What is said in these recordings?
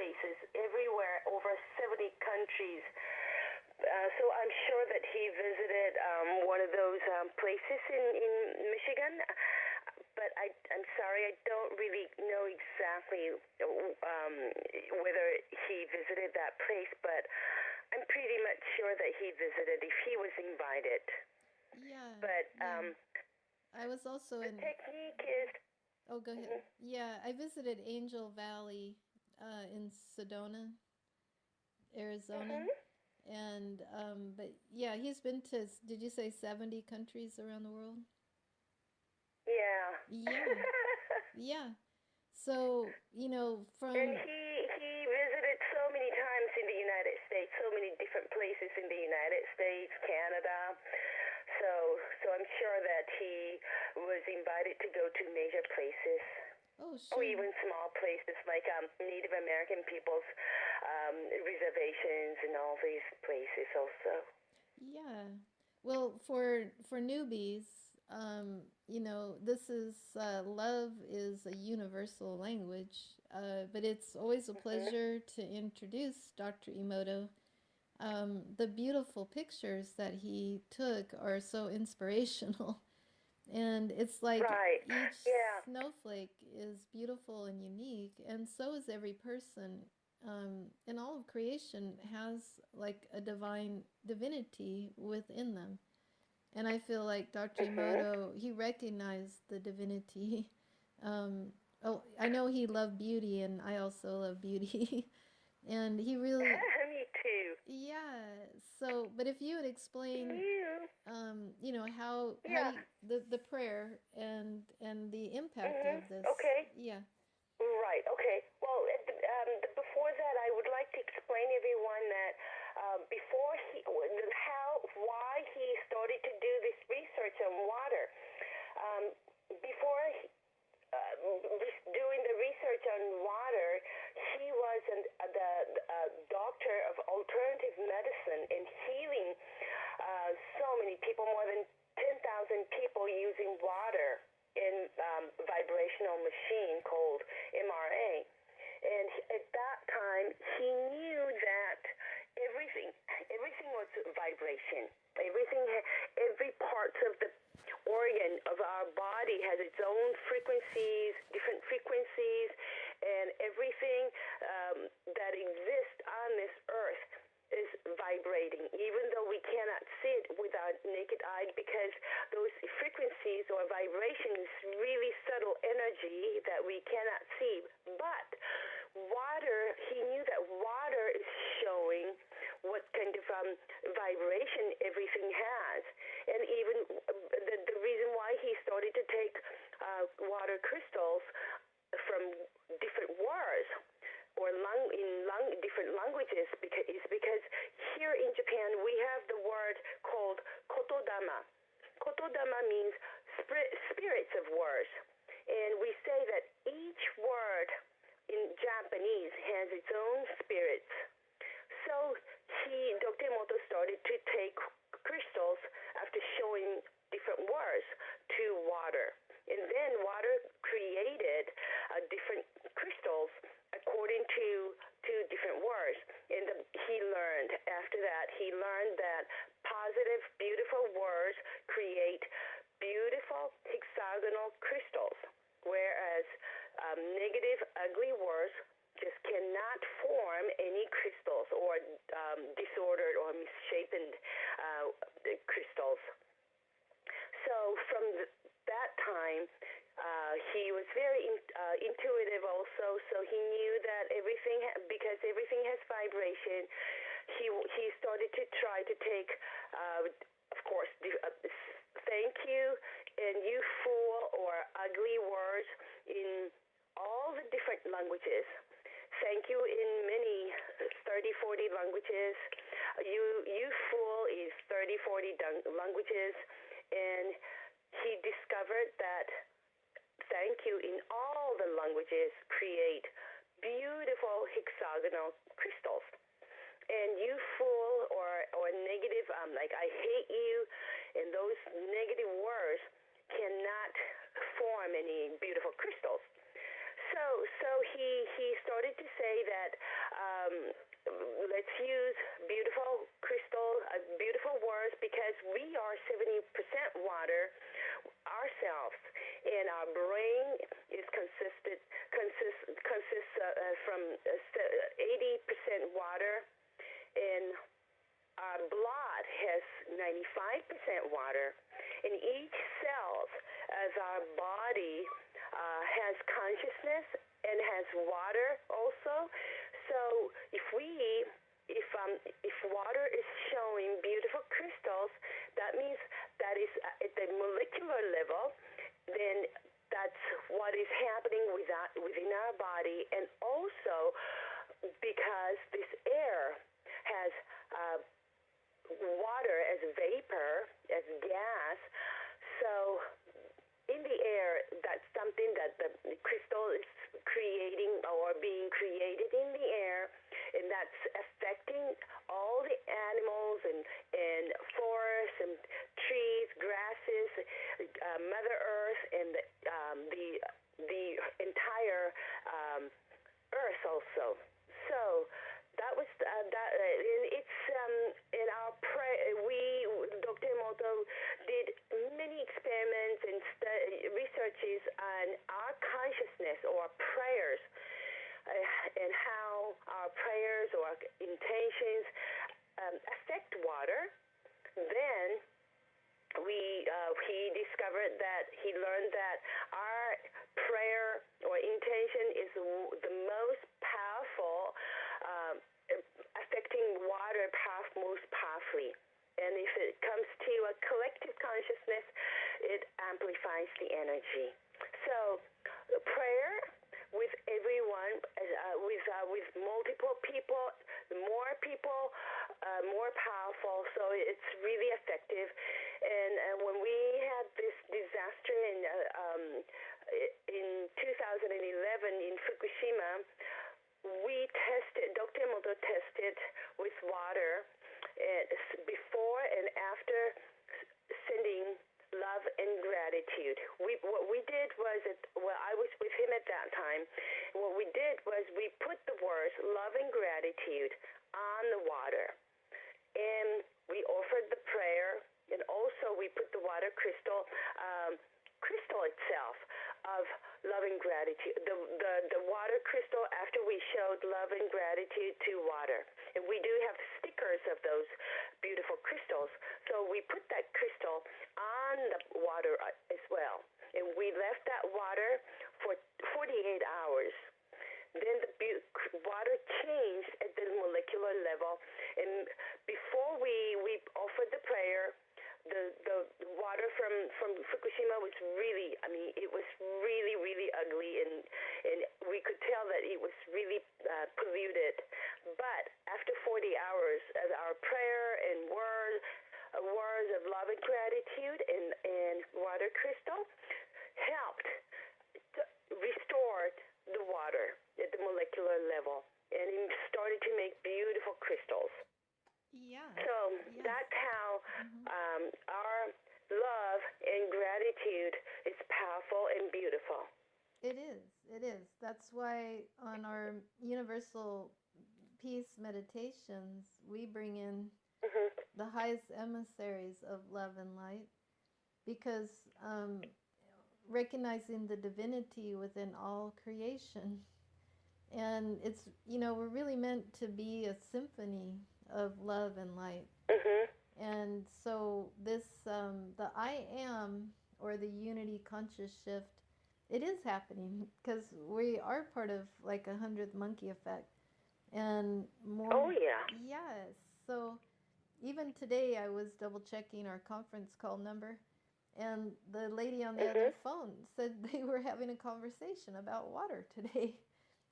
places everywhere, over 70 countries. So I'm sure that he visited one of those places in Michigan. But I'm sorry, I don't really know exactly whether he visited that place, but I'm pretty much sure that he visited if he was invited. Yeah. But Yeah. I was also the in. technique is, Oh, go ahead. mhm, Yeah, I visited Angel Valley in Sedona, Arizona. mhm, And but yeah, he's been to, did you say 70 countries around the world? yeah. Yeah. Yeah. So, And from he visited so many times in the United States, so many different places in the United States, Canada. So I'm sure that he was invited to go to major places, oh, or sure. even small places like Native American people's reservations and all these places also. Yeah. Well, for newbies, this is love is a universal language, but it's always a Hmm. pleasure to introduce Dr. Emoto. The beautiful pictures that he took are so inspirational. And it's like Right. each Yeah. snowflake is beautiful and unique, and so is every person. And all of creation has like a divine divinity within them. And I feel like Dr. Hmm. Emoto, he recognized the divinity. Oh, I know he loved beauty, and I also love beauty. And he really, Me too. yeah. So, but if you would explain You. how Yeah. you the prayer and the impact Hmm. of this. Okay. Yeah. Right. Okay. Well, before that, I would like to explain everyone that before why he started to do this research on water. Um, before doing the research on water, he was the doctor of alternative medicine and healing so many people, more than 10,000 people using water in vibrational machine called MRA. And at that time, he knew that everything was vibration. Every part of the organ of our body has its own frequencies, different frequencies, and everything that exists on this earth is vibrating, even though we cannot see it with our naked eye, because those frequencies or vibrations really subtle energy that we cannot see. But water, he knew that water is showing what kind of vibration everything has. And even the reason why he started to take water crystals from different words or different languages is because here in Japan we have the word called kotodama. Kotodama means spirits of words. And we say that each word in Japanese has its own spirits. So Dr. Emoto started to take crystals after showing different words to water. And then water created different crystals according to different words. And after that, he learned that positive, beautiful words create beautiful hexagonal crystals, whereas negative, ugly words just cannot form any crystals or disordered or misshapen crystals. So from that time, he was very intuitive also. So he knew that because everything has vibration, he started to try to take, of course, thank you and you fool or ugly words in all the different languages. Thank you in many 30, 40 languages. You fool is 30, 40 languages. And he discovered that thank you in all the languages create beautiful hexagonal crystals. And you fool or negative, like I hate you, and those negative words cannot form any beautiful crystals. So he started to say that let's use beautiful crystal, beautiful words, because we are 70% water ourselves, and our brain is consists from 80% water, and our blood has 95% water, and each cell of our body has consciousness and has water also. So if water is showing beautiful crystals, that means that is at the molecular level, then that's what is happening within our body, and also because this air has water as vapor, as gas. So in the air, that's something that the crystal is creating or being created in the air, and that's affecting all the animals and forests and trees, grasses, Mother Earth, and the entire Earth also. So that was that. It's in our Dr. Emoto did many experiments and researches on our consciousness or prayers, and how our prayers or intentions affect water. Then he discovered that he learned that our prayer or intention is the most powerful, affecting water most powerfully. And if it comes to a collective consciousness, it amplifies the energy. So prayer with everyone, with multiple people, more people, more powerful. So it's really effective. And when we had this disaster in 2011 in Fukushima, we tested. Dr. Emoto tested with water before and after sending love and gratitude. What we did was, I was with him at that time. What we did was we put the words love and gratitude on the water, and we offered the prayer, and also we put the water crystal itself of love and gratitude. The water crystal, after we showed love and gratitude to water, and we do have stickers of those beautiful crystals, so we put that crystal on the water as well, and we left that water for 48 hours. Then the water changed at the molecular level, and before we offered the prayer, the water from Fukushima was really, it was really, really ugly, and we could tell that it was really polluted. But after 40 hours of our prayer and words of love and gratitude and water crystal helped to restore the water at the molecular level, and it started to make beautiful crystals. Yeah. So that's how our love and gratitude is powerful and beautiful. It is. It is. That's why on our universal peace meditations, we bring in the highest emissaries of love and light, because recognizing the divinity within all creation. And it's, we're really meant to be a symphony of love and light. And so this, the I am, or the unity conscious shift, it is happening, because we are part of like 100th monkey effect. And more. Oh, yeah. Yes. So even today I was double checking our conference call number, and the lady on the other phone said they were having a conversation about water today.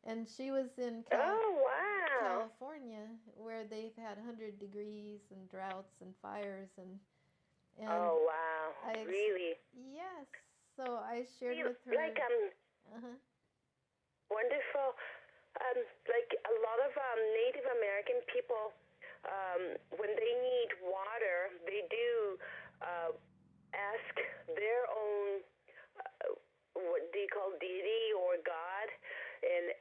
And she was in California, where they've had 100 degrees and droughts and fires and oh, wow. Really? Yes. So I shared with her. Like, wonderful. Like a lot of Native American people, when they need water, they do ask their own, what do you call, deity or God, and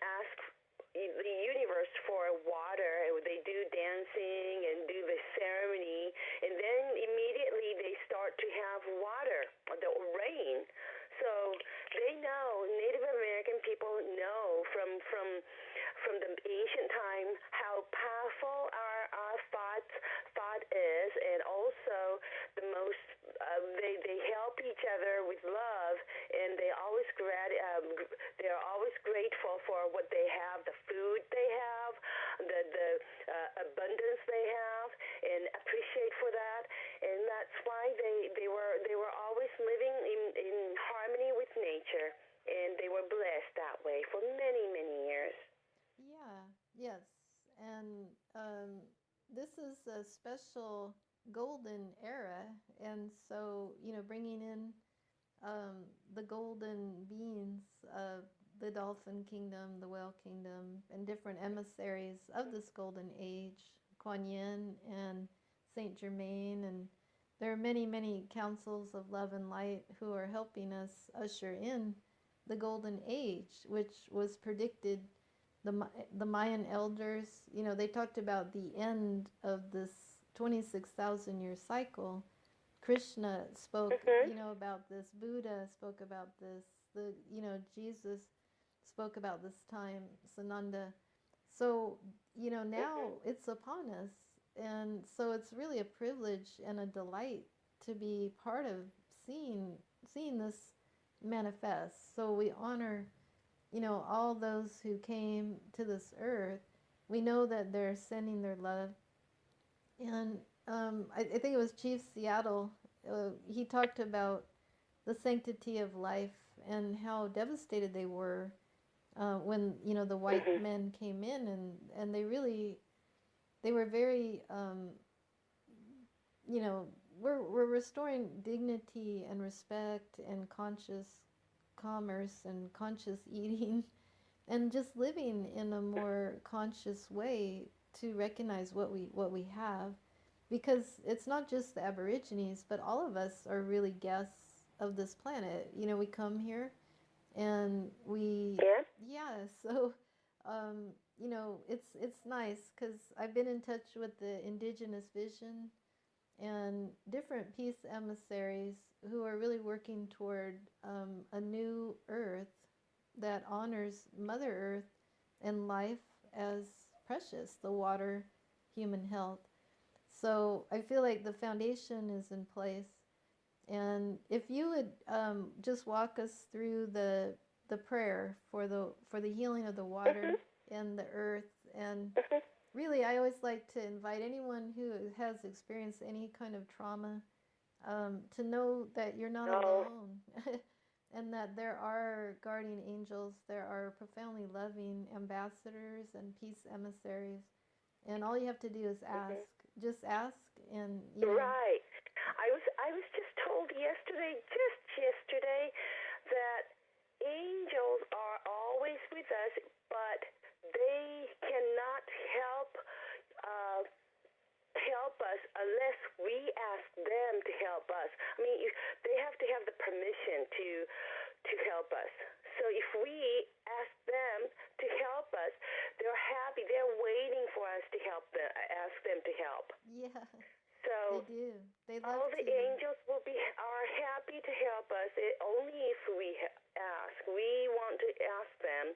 from the ancient time how powerful our thought is, and also the most they help each other with love, and they're always grateful for what they have, the food they have, the abundance they have, and appreciate for that. And that's why they were always living in harmony with nature, and they were blessed that way for many, many years. Yeah, yes. And this is a special golden era. And so, bringing in the golden beings of the dolphin kingdom, the whale kingdom, and different emissaries of this golden age, Kuan Yin and Saint Germain, and there are many, many councils of love and light who are helping us usher in the golden age, which was predicted. The Mayan elders, they talked about the end of this 26,000-year cycle. Krishna spoke, about this. Buddha spoke about this. Jesus spoke about this time. Sananda. So, now it's upon us, and so it's really a privilege and a delight to be part of seeing this manifest. So we honor, all those who came to this earth. We know that they're sending their love. And I think it was Chief Seattle, he talked about the sanctity of life and how devastated they were when, the white men came in, and they were very, we're restoring dignity and respect and conscious commerce and conscious eating and just living in a more conscious way to recognize what we have, because it's not just the Aborigines, but all of us are really guests of this planet. We come here and so it's nice because I've been in touch with the Indigenous Vision and different peace emissaries who are really working toward a new earth that honors Mother Earth and life as precious, the water, human health. So I feel like the foundation is in place. And if you would just walk us through the prayer for the healing of the water and the earth. And really, I always like to invite anyone who has experienced any kind of trauma to know that you're not alone. And that there are guardian angels, there are profoundly loving ambassadors and peace emissaries, and all you have to do is ask. Just ask, and Right. I was just told yesterday, that angels are always with us, but they cannot help us unless we ask them to help us. I mean, they have to have the permission to help us. So if we ask them to help us, they're happy. They're waiting for us to help them. Ask them to help. Yeah. So they do. They love all the to. angels are happy to help us. Only if we ask. We want to ask them.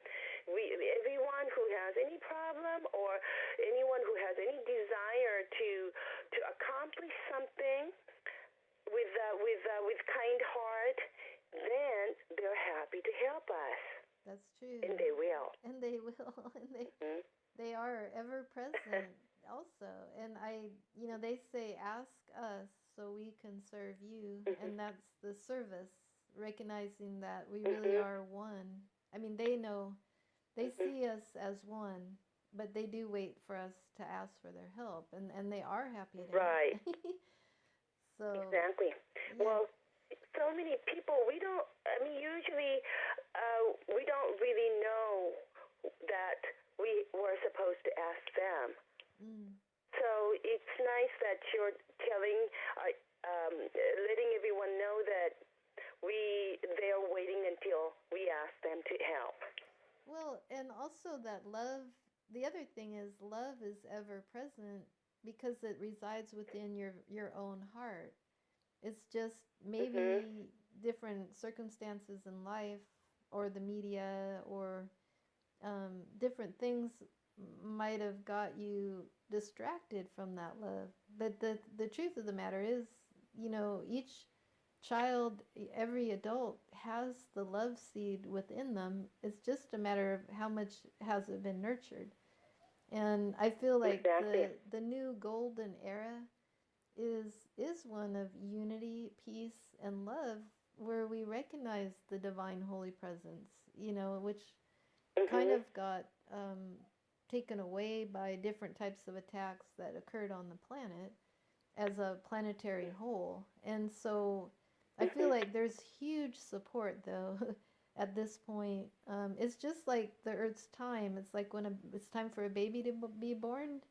Everyone who has any problem or anyone who has any desire to accomplish something with kind heart, then they're happy to help us. That's true. And they will. And they will. And they are ever present also. And they say, ask us so we can serve you. And that's the service, recognizing that we really are one. I mean, they know, they see us as one, but they do wait for us to ask for their help. And they are happy to Right. help. So, exactly. Yeah. Well, so many people, usually we don't really know that we were supposed to ask them. So it's nice that you're letting everyone know that they're waiting until we ask them to help. Well, and also that love, the other thing is love is ever present because it resides within your own heart. It's just maybe different circumstances in life or the media or Different things might have got you distracted from that love. But the truth of the matter is, each child, every adult has the love seed within them. It's just a matter of how much has it been nurtured. And I feel like Exactly. the new golden era is one of unity, peace, and love, where we recognize the divine holy presence, which kind Mhm. of got taken away by different types of attacks that occurred on the planet as a planetary whole. And so I feel Mhm. like there's huge support, though, at this point. It's just like the Earth's time. It's like when it's time for a baby to be born,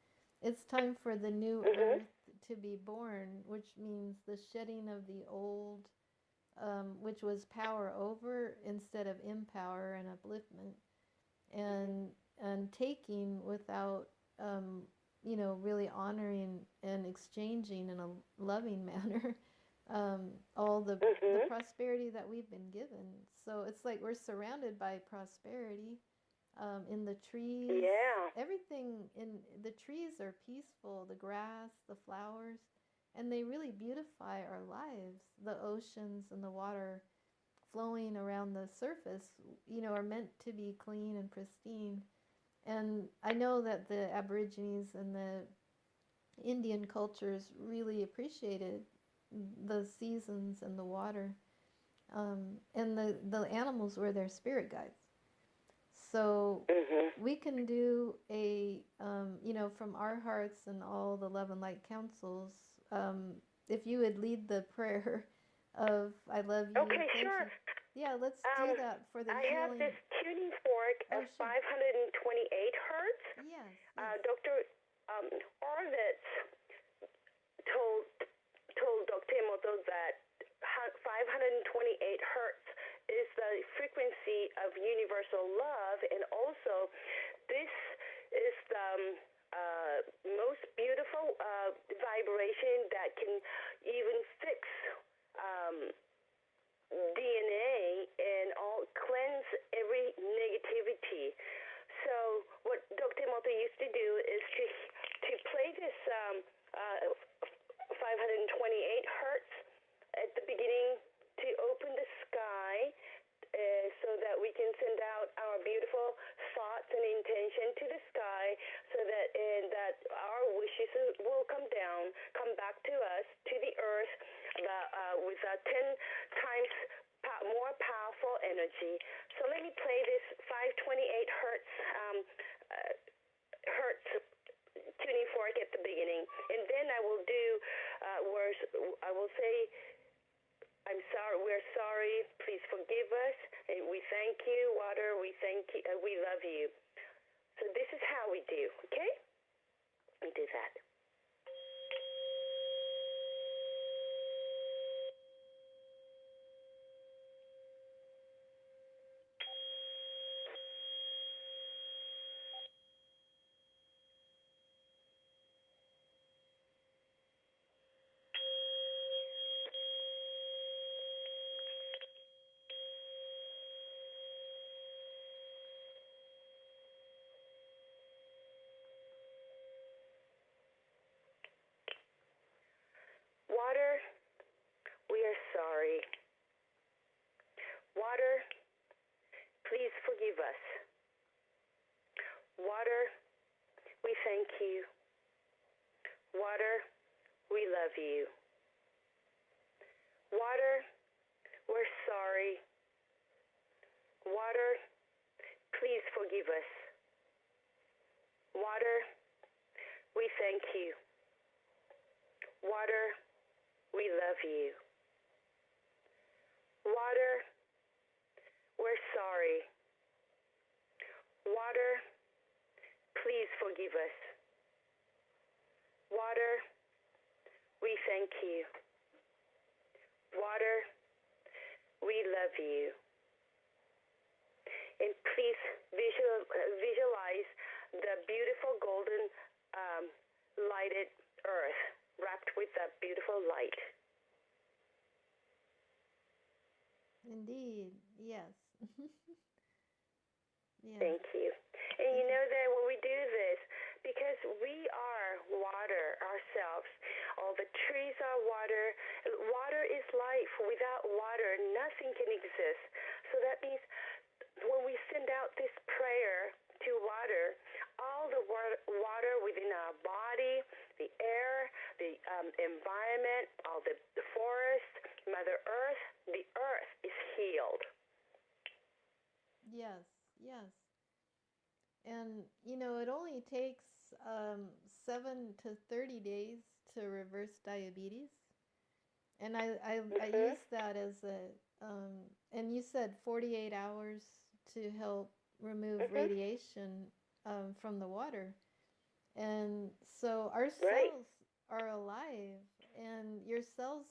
it's time for the new Mhm. Earth to be born, which means the shedding of the old, which was power over instead of empower and upliftment, Mhm. and taking without um, really honoring and exchanging in a loving manner, all the Mhm. prosperity that we've been given. So it's like we're surrounded by prosperity, in the trees. Yeah. Everything in the trees are peaceful, the grass, the flowers, and they really beautify our lives. The oceans and the water flowing around the surface, are meant to be clean and pristine. And I know that the Aborigines and the Indian cultures really appreciated the seasons and the water. And the animals were their spirit guides. So Mhm. we can do from our hearts and all the love and light councils, if you would lead the prayer of I love you, Okay, thank sure. you. Yeah, let's do that for the I have healing. this tuning fork Oh, of sure. 528 hertz. Yes, yes. Dr. Orvitz told Dr. Emoto that 528 hertz is the frequency of universal love, and also this is the most beautiful vibration that can even fix um, DNA and all cleanse every negativity. So what Dr. Emoto used to do is to play this 528 hertz at the beginning to open the sky, so that we can send out our beautiful thoughts and intention to the sky, so that our wishes will come back to us, to the earth, with a 10 times more powerful energy. So let me play this 528 hertz uh, hertz tuning fork at the beginning, and then I will do words. I will say, I'm sorry, we're sorry, please forgive us, and we thank you, water, we thank you, we love you. So this is how we do, okay? We do that. Water, we are sorry. Water, please forgive us. Water, we thank you. Water, we love you. Water, we're sorry. Water, please forgive us. Water, we thank you. Water, we love you. Water, we're sorry. Water, please forgive us. Water, we thank you. Water, we love you. And please visualize the beautiful golden um, lighted earth wrapped with that beautiful light. Indeed. Yes. Yes. Thank you. And you Thank you. know that when we do this, because we are water ourselves, all the trees are water. Water is life. Without water, nothing can exist. So that means when we send out this prayer to water, all the water within our body, the air, the environment, all the forest, Mother Earth, the earth is healed. Yes, yes. And it only takes 7 to 30 days to reverse diabetes. And I Mhm. use that as and you said 48 hours to help remove Mhm. radiation from the water. And so our Right. cells are alive, and your cells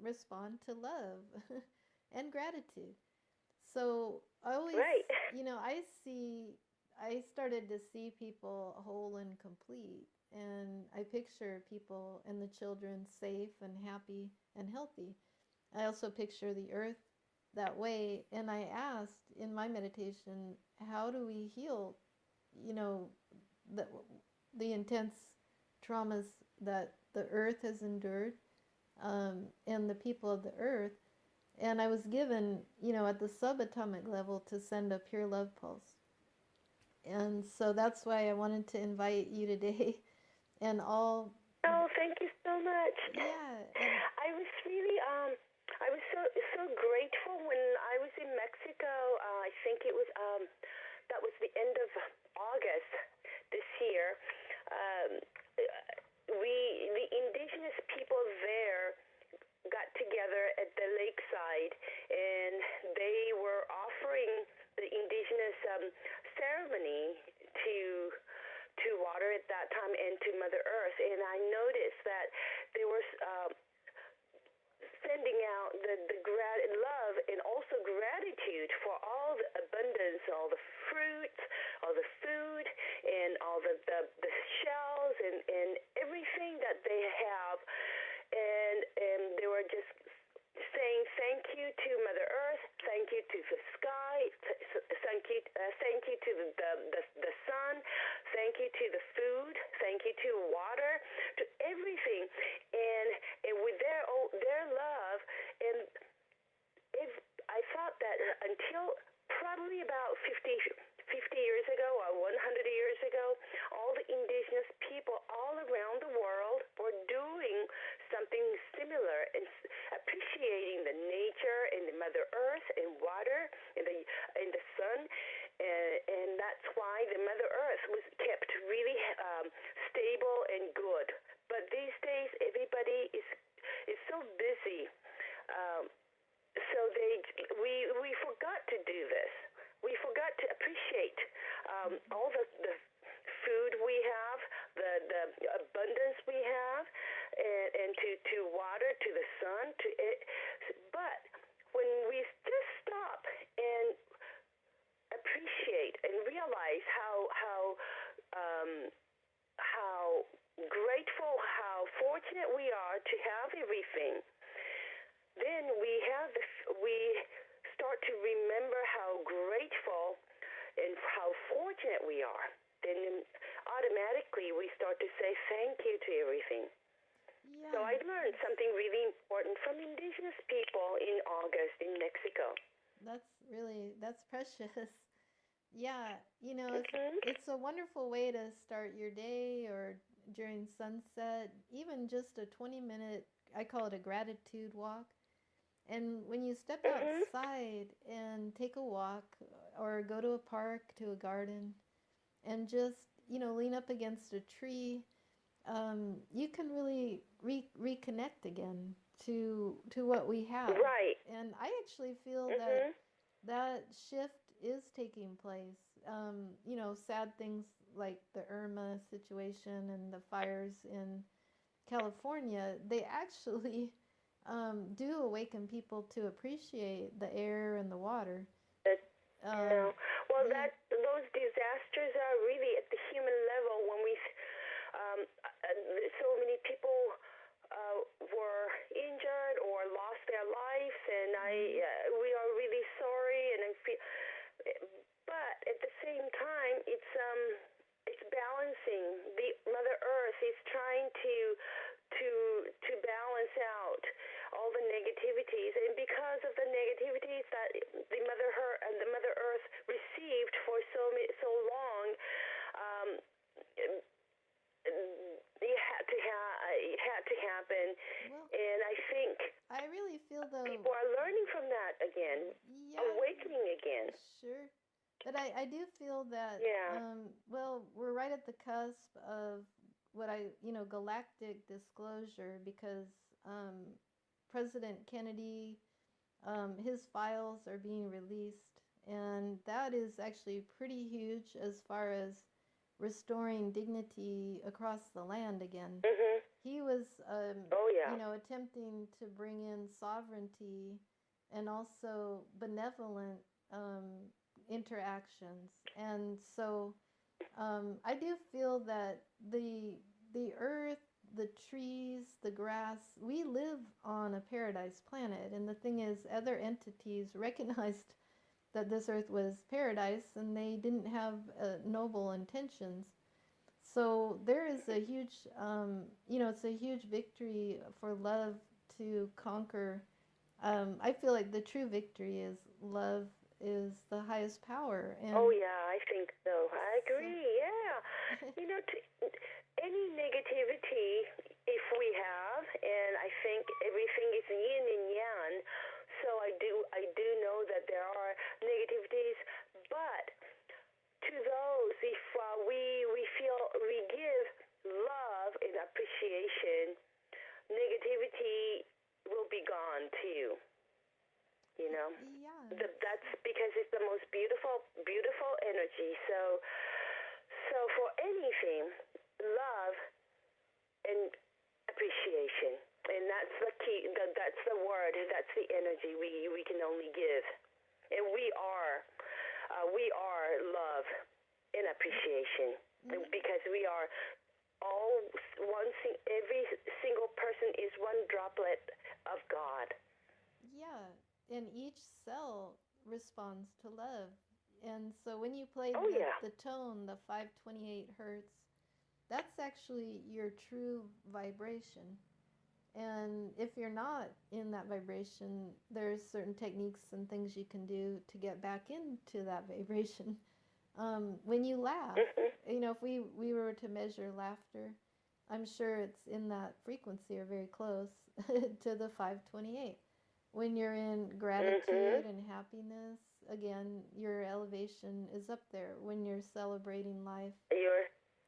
respond to love and gratitude. So I always, Right. I started to see people whole and complete. And I picture people and the children safe and happy and healthy. I also picture the earth that way. And I asked in my meditation, how do we heal, you know, the, the intense traumas that the earth has endured and the people of the earth? And I was given, at the subatomic level to send a pure love pulse. And so that's why I wanted to invite you today and all. Oh, thank you so much. Yeah, and I was really I was so grateful when I was in Mexico. I think it was that was the end of August this year. Um, we the indigenous people there got together at the lakeside, and they were offering the indigenous ceremony to water at that time and to Mother Earth. And I noticed that they were sending out love and also gratitude for all the abundance, all the fruits, all the food, and all the shells and everything that they have. And they were just saying thank you to Mother Earth, thank you to the sky, thank you to the sun, thank you to the food, thank you to water, to everything, and with their love, and if I thought that until probably about 50 years ago or 100 years ago, all the indigenous people all around the world were doing something similar and appreciating the nature and the Mother Earth and water and the sun, and that's why the Mother Earth was kept really stable and good. But these days, everybody is so busy. Um, so we forgot to do this. We forgot to appreciate all the food we have, the abundance we have, and to water, to the sun, to it. But when we just stop and appreciate and realize um, how grateful, how fortunate we are to have everything, then we start to remember how grateful and how fortunate we are. Then automatically we start to say thank you to everything. So yeah, I learned something really important from indigenous people in August in Mexico. that's precious. Yeah, Mhm. it's a wonderful way to start your day or during sunset, even just a 20-minute, I call it a gratitude walk. And when you step Mhm. outside and take a walk or go to a park, to a garden, and just, lean up against a tree, you can really reconnect again to what we have. Right. And I actually feel that Mhm. that shift is taking place. Sad things like the Irma situation and the fires in California, they actually do awaken people to appreciate the air and the water. But, Um, well, yeah. that those disasters are really at the human level when so many people were injured or lost their lives, and Mm-hmm. we are really sorry, and I feel, but at the same time, it's balancing. The Mother Earth is trying to balance out all the negativities, and because of the negativities that the Mother Earth received for so long, um, it had to happen. Well, And I think I really feel though, people are learning from that again, yeah, awakening again. sure. But I do feel that, Yeah. well, we're right at the cusp of what galactic disclosure, because President Kennedy, his files are being released, and that is actually pretty huge as far as restoring dignity across the land again. Mhm. He was, Oh yeah. attempting to bring in sovereignty and also benevolent interactions. And so I do feel that the earth, the trees, the grass, we live on a paradise planet. And the thing is, other entities recognized that this earth was paradise, and they didn't have noble intentions. So there is a huge, it's a huge victory for love to conquer. I feel like the true victory is love is the highest power. Oh And yeah, I think so. I so, agree. Yeah. Any negativity, if we have, and I think everything is yin and yang. So I do know that there are negativities, but to those, if we feel we give love and appreciation, negativity will be gone too. You know, yeah, that's because it's the most beautiful energy. So for anything, love and appreciation, and that's the key. That's the word. That's the energy we can only give, and we are love and appreciation, mm-hmm. because we are all every single person is one droplet of God. Yeah, and each cell responds to love. And so when you play Oh yeah. the tone, the 528 hertz, that's actually your true vibration. And if you're not in that vibration, there's certain techniques and things you can do to get back into that vibration. When you laugh, Mhm. if we were to measure laughter, I'm sure it's in that frequency or very close to the 528. When you're in Mhm. gratitude and happiness, again, your elevation is up there when you're celebrating life. You're.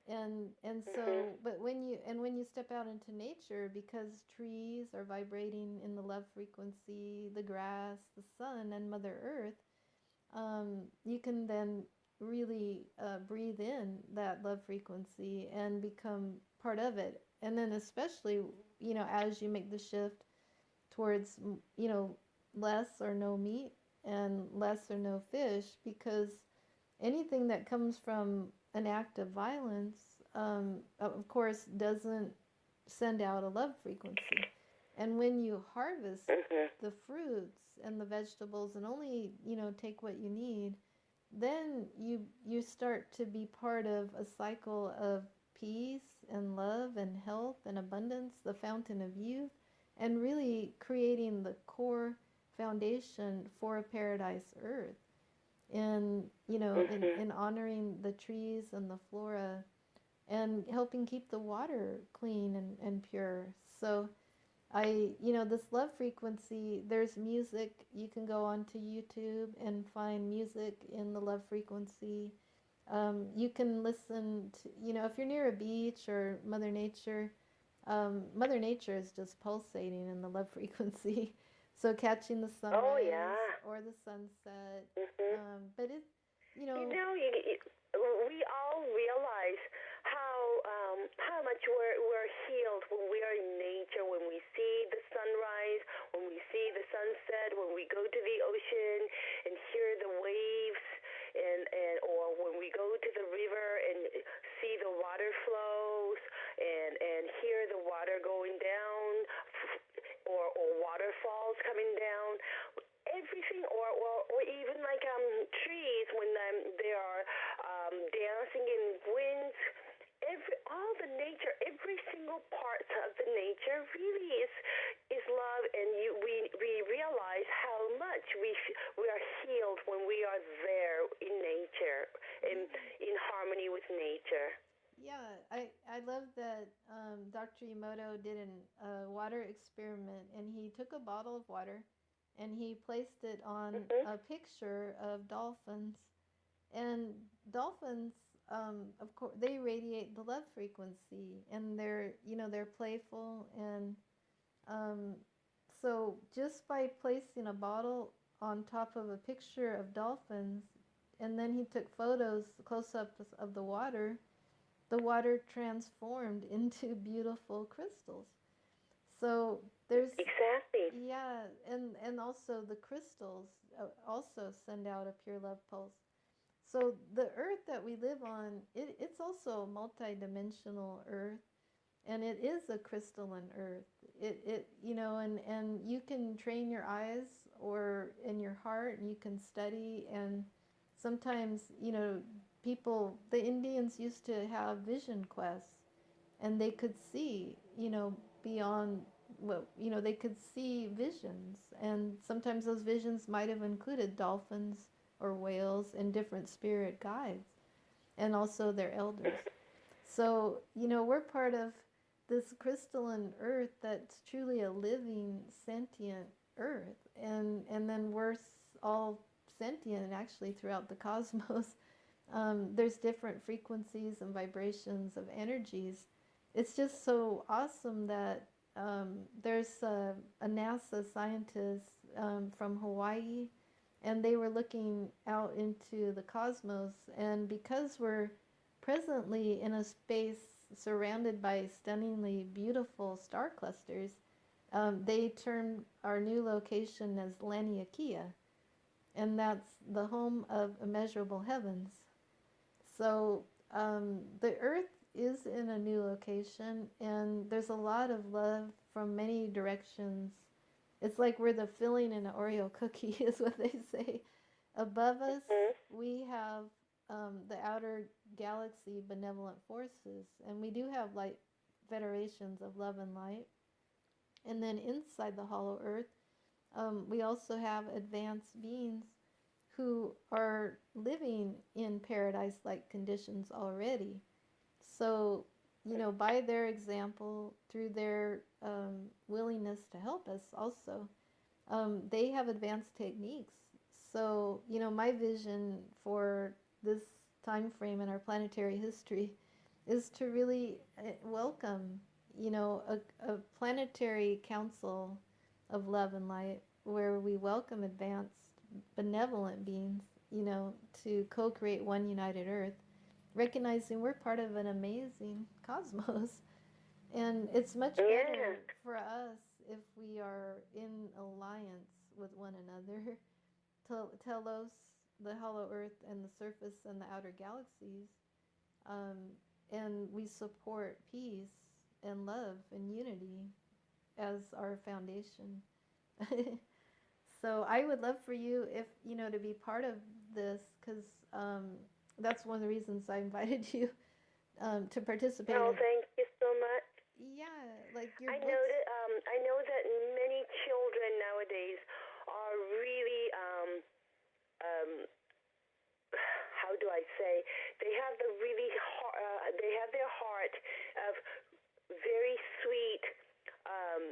And Mhm. so, but when you step out into nature, because trees are vibrating in the love frequency, the grass, the sun, and Mother Earth, you can then really breathe in that love frequency and become part of it. And then especially, as you make the shift towards, less or no meat and less or no fish, because anything that comes from an act of violence, of course, doesn't send out a love frequency. And when you harvest Mhm. the fruits and the vegetables and only, take what you need, then you start to be part of a cycle of peace and love and health and abundance, the fountain of youth, and really creating the core foundation for a paradise earth. And Mhm. in honoring the trees and the flora, and helping keep the water clean and pure. So this love frequency, there's music. You can go onto YouTube and find music in the love frequency. You can listen to, if you're near a beach or Mother Nature is just pulsating in the love frequency. So catching the Oh sunrise yeah. or the sunset. Mhm. But it, you You know, know, we all realize how much we're healed when we are in nature, when we see the sunrise, when we see the sunset, when we go to the ocean and hear the waves, or when we go to the river and see the water flows and hear the water going down, or waterfalls coming down, everything, or even like trees when they are of the nature really is love, and we realize how much we are healed when we are there in nature, in harmony with nature. Yeah, I love that Dr. Emoto did a water experiment, and he took a bottle of water and he placed it on Mm-hmm. a picture of dolphins. And dolphins, of course, they radiate the love frequency, and they're playful. And um, so just by placing a bottle on top of a picture of dolphins, and then he took photos, close-ups of the water transformed into beautiful crystals. So there's, Exactly. yeah, and also the crystals also send out a pure love pulse. So the earth that we live on, it's also a multidimensional earth, and it is a crystalline earth. And you can train your eyes or in your heart, and you can study. And sometimes, the Indians used to have vision quests, and they could see, beyond what, they could see visions. And sometimes those visions might have included dolphins or whales and different spirit guides, and also their elders. So, we're part of this crystalline earth that's truly a living, sentient earth. And then we're all sentient actually throughout the cosmos. There's different frequencies and vibrations of energies. It's just so awesome that there's a NASA scientist from Hawaii, and they were looking out into the cosmos. And because we're presently in a space surrounded by stunningly beautiful star clusters, they termed our new location as Laniakea, and that's the home of immeasurable heavens. So the Earth is in a new location, and there's a lot of love from many directions. It's like we're the filling in an Oreo cookie, is what they say. Above us, Mm-hmm. we have the outer galaxy benevolent forces, and we do have light federations of love and light. And then inside the hollow Earth, we also have advanced beings who are living in paradise like conditions already. So, by their example, through their willingness to help us, also, they have advanced techniques. So, my vision for this time frame in our planetary history is to really welcome, a planetary council of love and light where we welcome advanced benevolent beings, to co create one united earth, recognizing we're part of an amazing cosmos. And it's much Yeah. better for us if we are in alliance with one another. Telos, the hollow earth, and the surface and the outer galaxies. Um, and we support peace and love and unity as our foundation. So I would love for you, if to be part of this, because that's one of the reasons I invited you to participate No, in. thank you so much. Yeah, like your I know books. that many children nowadays are really um, how do I say, they have they have their heart of very sweet um,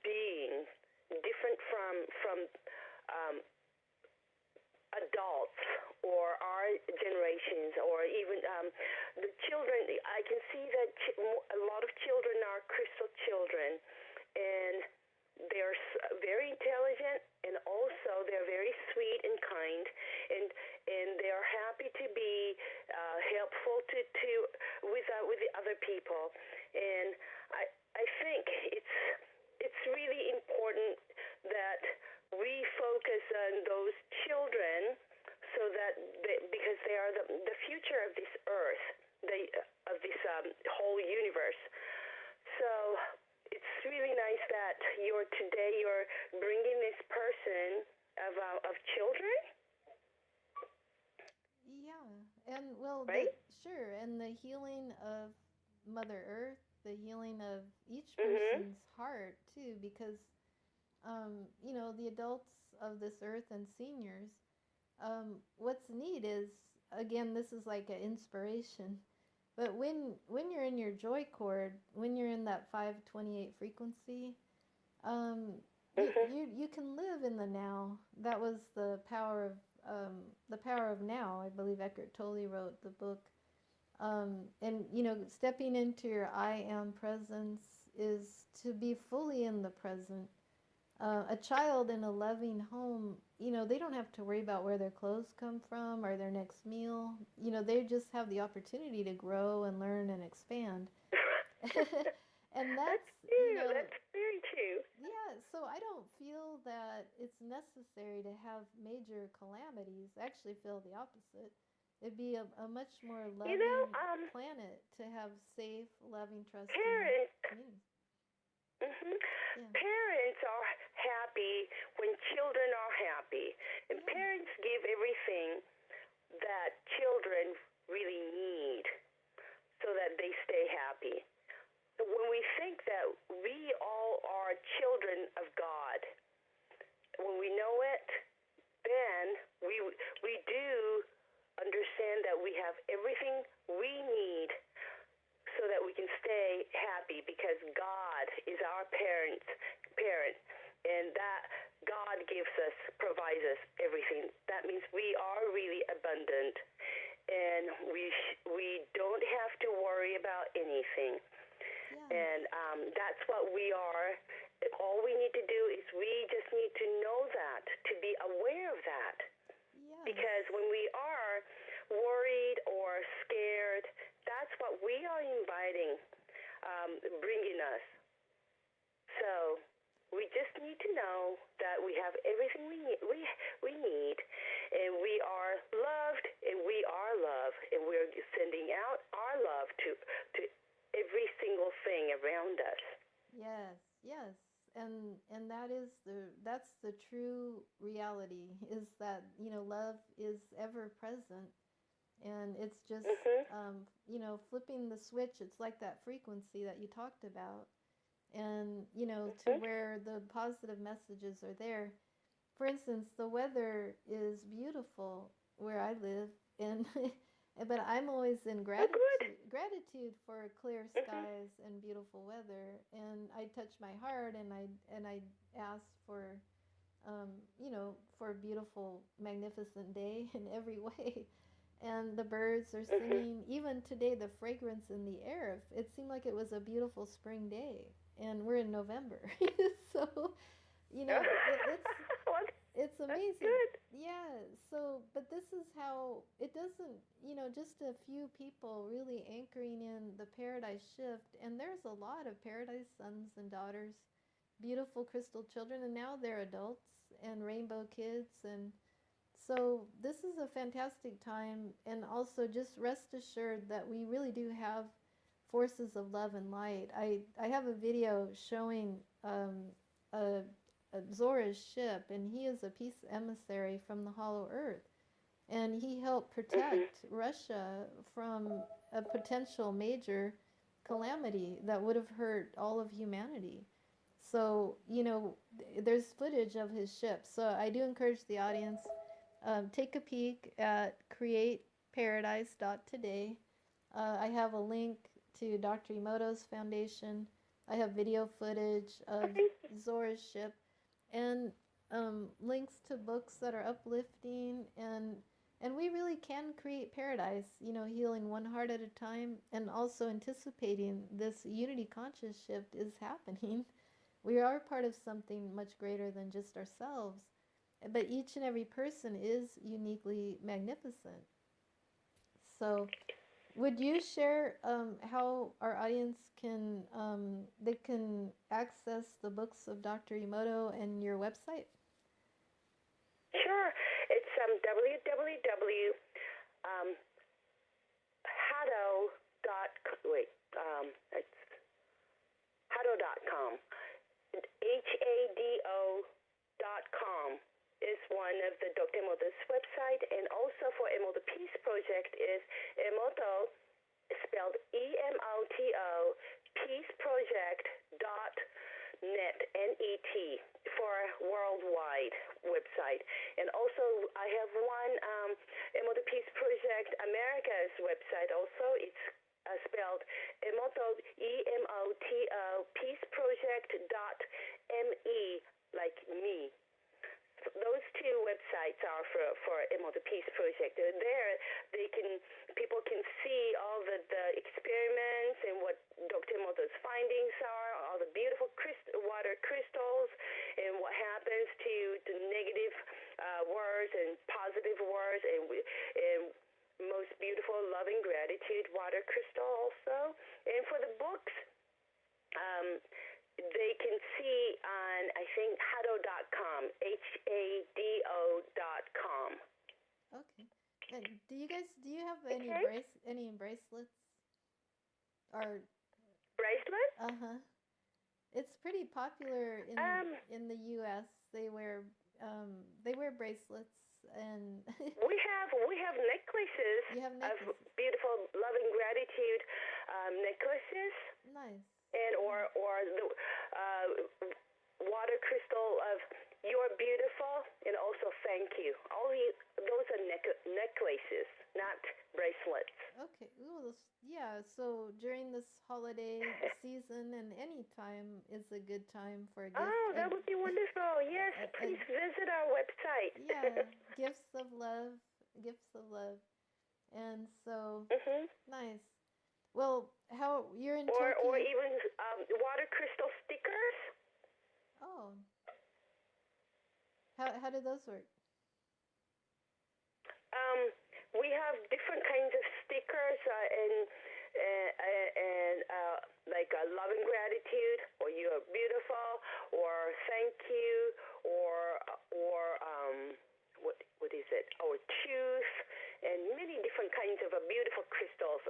beings, different from um, adults or our generations, or even the children. I can see that a lot of children are crystal children, and they're very intelligent, and also they're very sweet and kind, and they're happy to be helpful to with the other people. And I think it's really important that we focus on those children, so that because they are the future of this earth, of this whole universe. So it's really nice that you're bringing this person of children, Yeah, and well, right? sure, and the healing of Mother Earth the healing of each Mhm. person's heart too, because the adults of this earth and seniors, what's neat is, again, this is like an inspiration. But when you're in your joy chord, when you're in that 528 frequency, um, you Mhm. you you can live in the now. That was the power of now. I believe Eckhart Tolle wrote the book. And stepping into your I am presence is to be fully in the present. A child in a loving home, they don't have to worry about where their clothes come from or their next meal. They just have the opportunity to grow and learn and expand. And That's that's, true. That's very true. yeah, so I don't feel that it's necessary to have major calamities. I actually feel the opposite. It'd be a much more You know, loving planet to have safe, loving, trusting parents. communities. Mhm. Yeah. Parents are happy when children are happy, and Yeah. parents give everything that children really need so that they stay happy. So when we think that we all are children of God, when we know it, then we do understand that we have everything we need so that we can stay happy because God is our parent, and that God gives us, provides us everything. That means we are really abundant, and we don't have to worry about anything. Yes. And that's what we are. All we need to do is we just need to know that, to be aware of that. Yes. Because when we are worried or scared, that's what we are inviting, bringing us. So we just need to know that we have everything we need, and we are loved, and we are love, and we're sending out our love to every single thing around us. Yes. Yes. And that's the true reality, is that, love is ever present. And it's just, Mhm. flipping the switch. It's like that frequency that you talked about. And, to Mhm. where the positive messages are there. For instance, the weather is beautiful where I live, and but I'm always in Oh, good. gratitude for clear Mhm. skies and beautiful weather. And I touch my heart, and I ask for, for a beautiful, magnificent day in every way. And the birds are Mhm. singing. Even today, the fragrance in the air, it seemed like it was a beautiful spring day. And we're in November. So, Well, it's that's amazing. good. Yeah. So, but this is how it doesn't, just a few people really anchoring in the paradise shift. And there's a lot of paradise sons and daughters, beautiful crystal children, and now they're adults and rainbow kids. And so this is a fantastic time. And also, just rest assured that we really do have forces of love and light. I have a video showing a, Zora's ship, and he is a peace emissary from the Hollow Earth. And he helped Mhm. protect Russia from a potential major calamity that would have hurt all of humanity. So, there's footage of his ship. So I do encourage the audience, take a peek at createparadise.today. I have a link to Dr. Emoto's foundation. I have video footage of Thank you. Zora's ship, and links to books that are uplifting, and we really can create paradise, healing one heart at a time, and also anticipating this unity conscious shift is happening. We are part of something much greater than just ourselves, but each and every person is uniquely magnificent. So, would you share how our audience can they can access the books of Dr. Emoto and your website? Sure. It's www um, hado dot wait it's hado.com. HADO.com is one of the Dr. Emoto's website, and also for Emoto Peace Project is Emoto, spelled spelled EMOTO, peaceproject.net, NET, for worldwide website. And also, I have one Emoto Peace Project America's website also. It's spelled Emoto, EMOTO, peaceproject.me, like me. Those two websites are for Emoto Peace Project. There, people can see all the experiments and what Dr. Emoto's findings are, all the beautiful water crystals, and what happens to the negative words and positive words, and most beautiful loving gratitude water crystal also. And for the books, they can see on, I think, hado.com, HADO.com. Okay. And do you have any Okay. any bracelets or Bracelet? It's pretty popular in the US. They wear bracelets and We have necklaces you have of necklaces. beautiful loving gratitude necklaces, Nice. and or the water crystal of you're beautiful, and also thank you. Those are necklaces, not bracelets. Okay. Ooh, yeah. So during this holiday season and any time is a good time for a gift. Oh, that would be wonderful. Yes, please visit our website. Yeah, gifts of love, gifts of love. And so, nice. Well, how you're in Tokyo? Or even water crystal stickers. Oh, how do those work? We have different kinds of stickers and like loving gratitude, or you are beautiful, or thank you, or what is it? Or truth, and many different kinds of beautiful crystals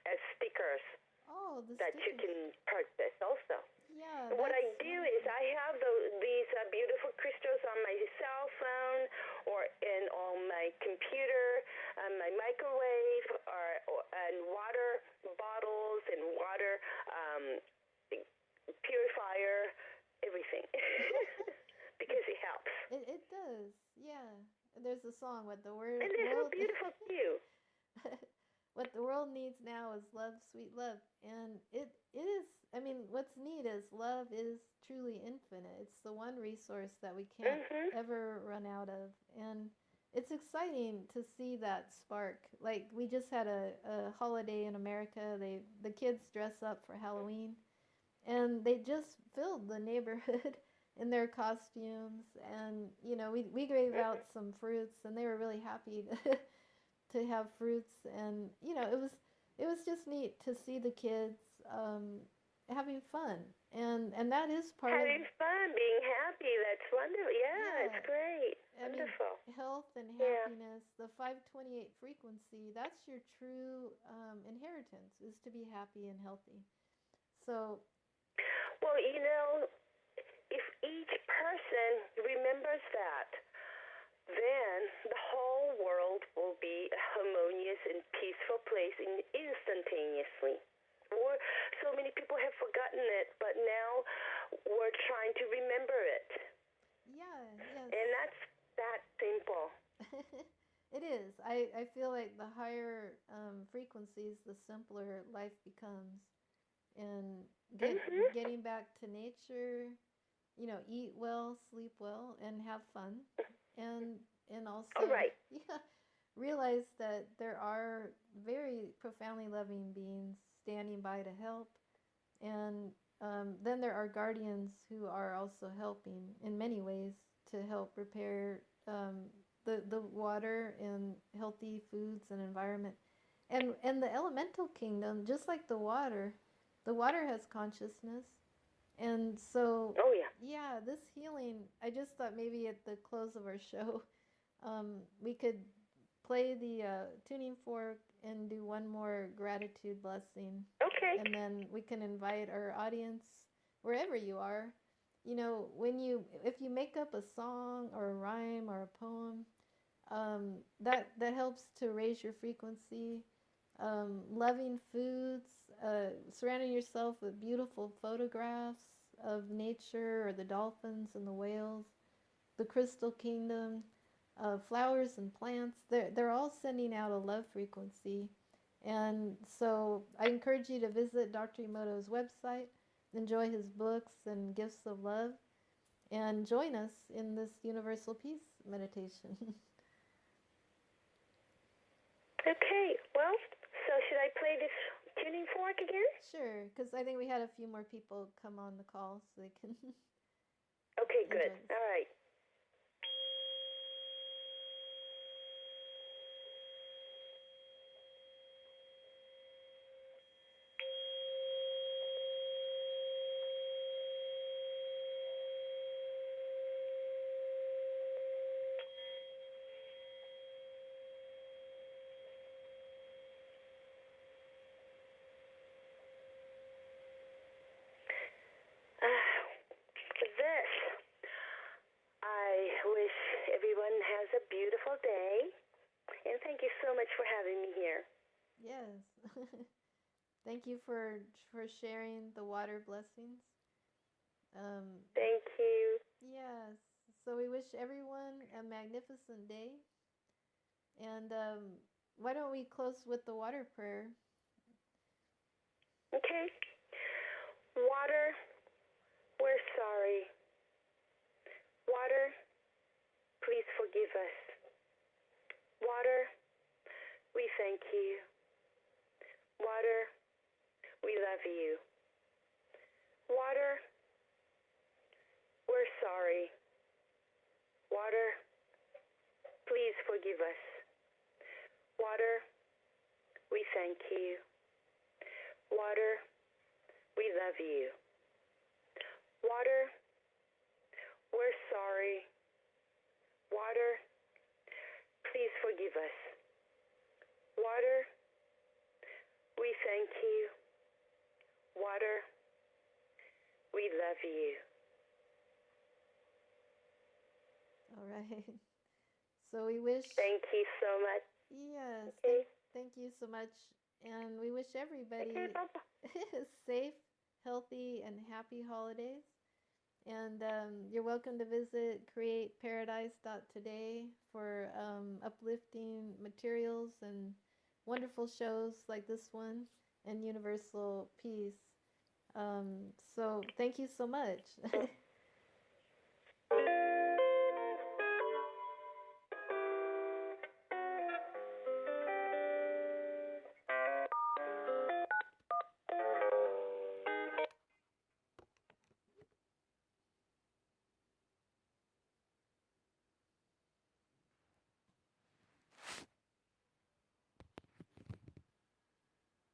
as stickers. Oh, that stickers. You can purchase also. Yeah. What I do is I have these beautiful crystals on my cell phone on my computer, on my microwave, and water bottles and water purifier, everything, because it helps. It does, yeah. There's a song, what the word. And they're so beautiful too. What the world needs now is love, sweet love. And it is, I mean, what's neat is love is truly infinite. It's the one resource that we can't ever run out of. And it's exciting to see that spark. Like, we just had a holiday in America. The kids dress up for Halloween. And they just filled the neighborhood in their costumes. And, you know, we gave out some fruits, and they were really happy to have fruits. And you know, it was just neat to see the kids having fun, and that is part having fun, being happy. That's wonderful. Yeah, it's great. Wonderful. I mean, health and happiness, the 528 frequency, that's your true inheritance, is to be happy and healthy. So, well, you know, if each person remembers that, then the whole world will be a harmonious and peaceful place instantaneously. So many people have forgotten it, but now we're trying to remember it. Yeah, yes. And that's that simple. It is. I feel like the higher frequencies, the simpler life becomes. And getting back to nature, you know, eat well, sleep well, and have fun. And also, realize that there are very profoundly loving beings standing by to help. And then there are guardians who are also helping in many ways to help repair the water and healthy foods and environment. And the elemental kingdom, just like the water has consciousness. And so, this healing, I just thought maybe at the close of our show, we could play the tuning fork and do one more gratitude blessing. Okay. And then we can invite our audience, wherever you are. You know, if you make up a song or a rhyme or a poem, that helps to raise your frequency. loving foods, surrounding yourself with beautiful photographs of nature or the dolphins and the whales, the crystal kingdom, flowers and plants. They're all sending out a love frequency. And so I encourage you to visit Dr. Emoto's website, enjoy his books and gifts of love, and join us in this universal peace meditation. Okay, well, so should I play this tuning fork again? Sure, because I think we had a few more people come on the call so they can. Okay, good. All right. This, I wish everyone has a beautiful day, and thank you so much for having me here. Yes. Thank you for sharing the water blessings. Thank you. Yes. So we wish everyone a magnificent day. And why don't we close with the water prayer? Okay. Water, we're sorry. Water, please forgive us. Water, we thank you. Water, we love you. Water, we're sorry. Water, please forgive us. Water, we thank you. Water, we love you. Water, we're sorry. Water, please forgive us. Water, we thank you. Water, we love you. All right. So we wish. Thank you so much. Yes. Okay. Thank you so much. And we wish everybody Okay, safe, healthy, and happy holidays. And you're welcome to visit createparadise.today for uplifting materials and wonderful shows like this one and Universal Peace. So thank you so much.